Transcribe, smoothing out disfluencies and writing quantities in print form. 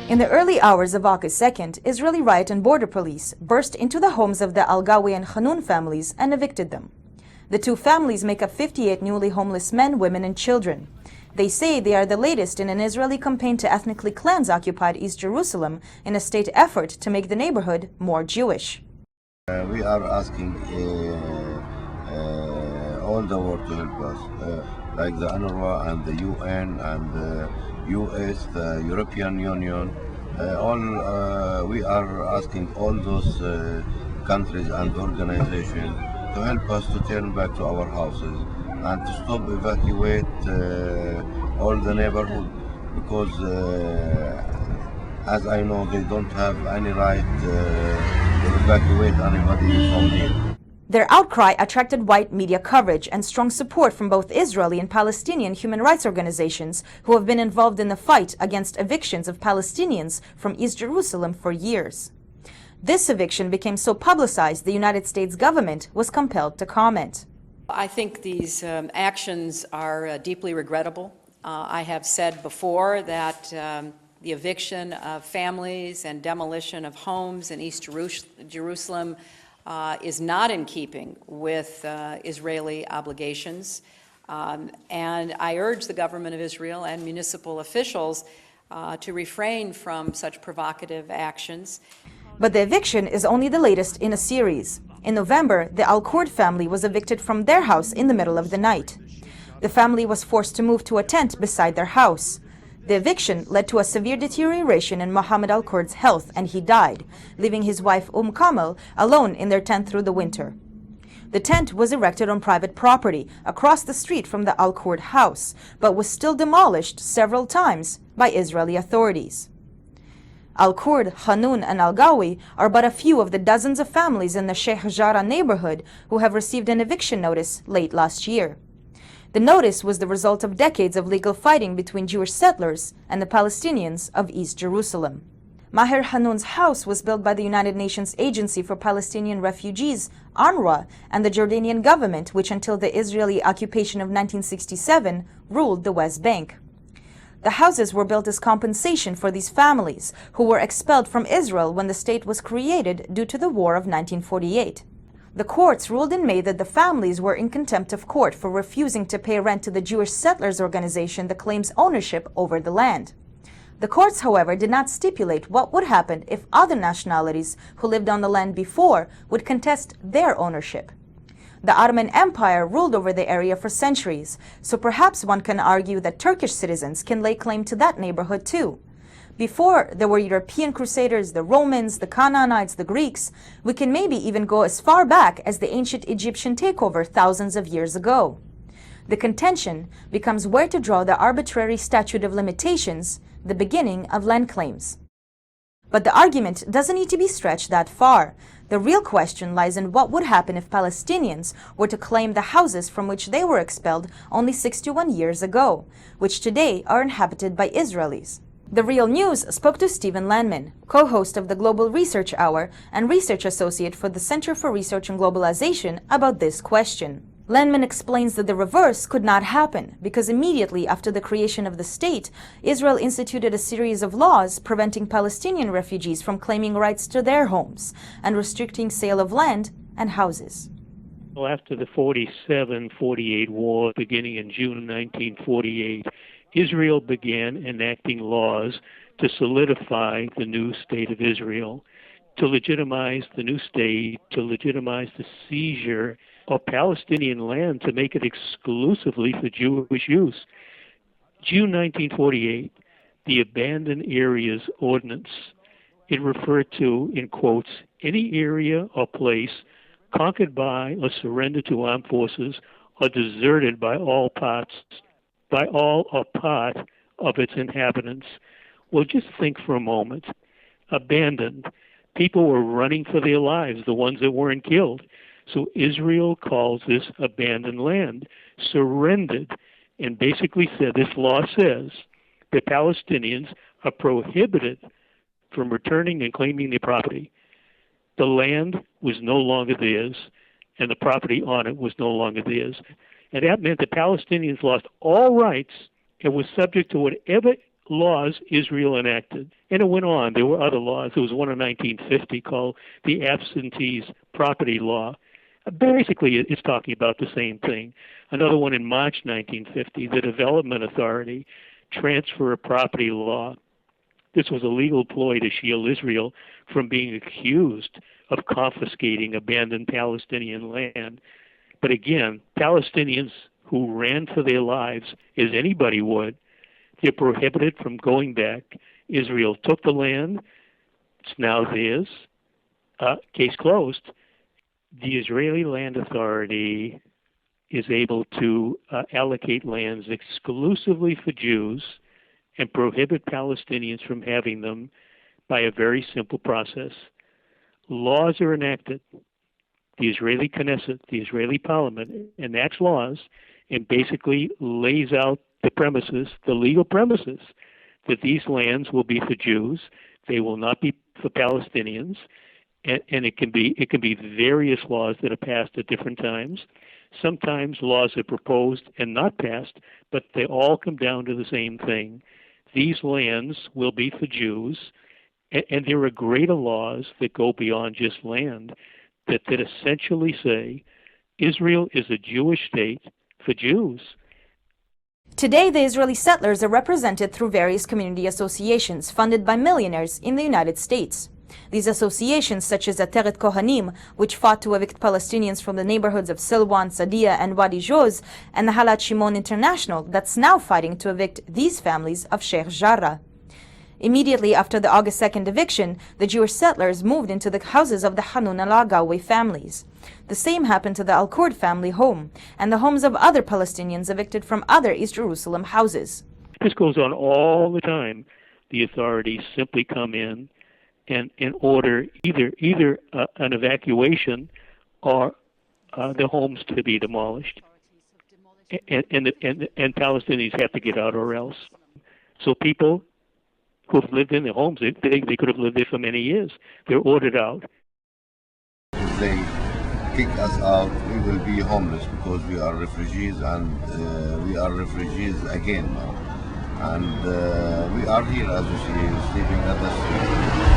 In the early hours of August 2nd, Israeli riot and border police burst into the homes of the Al-Gawi and Hanun families and evicted them. The two families make up 58 newly homeless men, women, and children. They say they are the latest in an Israeli campaign to ethnically cleanse occupied East Jerusalem in a state effort to make the neighborhood more Jewish. We are asking all the world to help us, like the UNRWA and the UN and the US, the European Union. We are asking all those countries and organizations to help us to turn back to our houses and to stop evacuate all the neighborhood, because as I know, they don't have any right to evacuate anybody from here. Their outcry attracted wide media coverage and strong support from both Israeli and Palestinian human rights organizations who have been involved in the fight against evictions of Palestinians from East Jerusalem for years. This eviction became so publicized the United States government was compelled to comment. I think these actions are deeply regrettable. I have said before that the eviction of families and demolition of homes in East Jerusalem is not in keeping with Israeli obligations. And I urge the government of Israel and municipal officials to refrain from such provocative actions. But the eviction is only the latest in a series. In November, the Al-Kurd family was evicted from their house in the middle of the night. The family was forced to move to a tent beside their house. The eviction led to a severe deterioration in Mohammed Al-Kurd's health, and he died, leaving his wife Kamal alone in their tent through the winter. The tent was erected on private property across the street from the Al-Kurd house, but was still demolished several times by Israeli authorities. Al-Kurd, Hanun, and Al-Gawi are but a few of the dozens of families in the Sheikh Jarrah neighborhood who have received an eviction notice late last year. The notice was the result of decades of legal fighting between Jewish settlers and the Palestinians of East Jerusalem. Maher Hanun's house was built by the United Nations Agency for Palestinian Refugees, UNRWA, and the Jordanian government, which until the Israeli occupation of 1967 ruled the West Bank. The houses were built as compensation for these families, who were expelled from Israel when the state was created due to the War of 1948. The courts ruled in May that the families were in contempt of court for refusing to pay rent to the Jewish Settlers Organization that claims ownership over the land. The courts, however, did not stipulate what would happen if other nationalities who lived on the land before would contest their ownership. The Ottoman Empire ruled over the area for centuries, so perhaps one can argue that Turkish citizens can lay claim to that neighborhood too. Before there were European crusaders, the Romans, the Canaanites, the Greeks, we can maybe even go as far back as the ancient Egyptian takeover thousands of years ago. The contention becomes where to draw the arbitrary statute of limitations, the beginning of land claims. But the argument doesn't need to be stretched that far. The real question lies in what would happen if Palestinians were to claim the houses from which they were expelled only 61 years ago, which today are inhabited by Israelis. The Real News spoke to Stephen Landman, co-host of the Global Research Hour and research associate for the Center for Research and Globalization, about this question. Landman explains that the reverse could not happen because immediately after the creation of the state, Israel instituted a series of laws preventing Palestinian refugees from claiming rights to their homes and restricting sale of land and houses. Well, after the 47-48 war, beginning in June 1948, Israel began enacting laws to solidify the new state of Israel, to legitimize the new state, to legitimize the seizure of Palestinian land to make it exclusively for Jewish use. June 1948, the Abandoned Areas Ordinance, it referred to, in quotes, any area or place conquered by or surrendered to armed forces or deserted by all or part of its inhabitants. Well, just think for a moment. Abandoned. People were running for their lives, the ones that weren't killed. So Israel calls this abandoned land, surrendered, and basically said, this law says that Palestinians are prohibited from returning and claiming their property. The land was no longer theirs, and the property on it was no longer theirs. And that meant that Palestinians lost all rights and were subject to whatever laws Israel enacted. And it went on. There were other laws. There was one in 1950 called the Absentees Property Law. Basically, it's talking about the same thing. Another one in March 1950, the Development Authority Transfer of Property Law. This was a legal ploy to shield Israel from being accused of confiscating abandoned Palestinian land. But again, Palestinians who ran for their lives, as anybody would, they're prohibited from going back. Israel took the land. It's now theirs. Case closed. The Israeli Land Authority is able to allocate lands exclusively for Jews and prohibit Palestinians from having them by a very simple process. Laws are enacted. The Israeli Knesset, the Israeli Parliament, enacts laws and basically lays out the premises, the legal premises, that these lands will be for Jews. They will not be for Palestinians. And it can be various laws that are passed at different times. Sometimes laws are proposed and not passed, but they all come down to the same thing. These lands will be for Jews, and there are greater laws that go beyond just land that essentially say Israel is a Jewish state for Jews. Today, the Israeli settlers are represented through various community associations funded by millionaires in the United States. These associations, such as Ateret Kohanim, which fought to evict Palestinians from the neighborhoods of Silwan, Sadia, and Wadi Joz, and the Halat Shimon International, that's now fighting to evict these families of Sheikh Jarrah. Immediately after the August 2nd eviction, the Jewish settlers moved into the houses of the Hanun al-Agawi families. The same happened to the Al-Kurd family home, and the homes of other Palestinians evicted from other East Jerusalem houses. This goes on all the time. The authorities simply come in and order either an evacuation or the homes to be demolished, and Palestinians have to get out or else. So people who've lived in their homes, they could have lived there for many years. They're ordered out. If they kick us out, we will be homeless because we are refugees, and we are refugees again now. And we are here, as you see, sleeping at the street.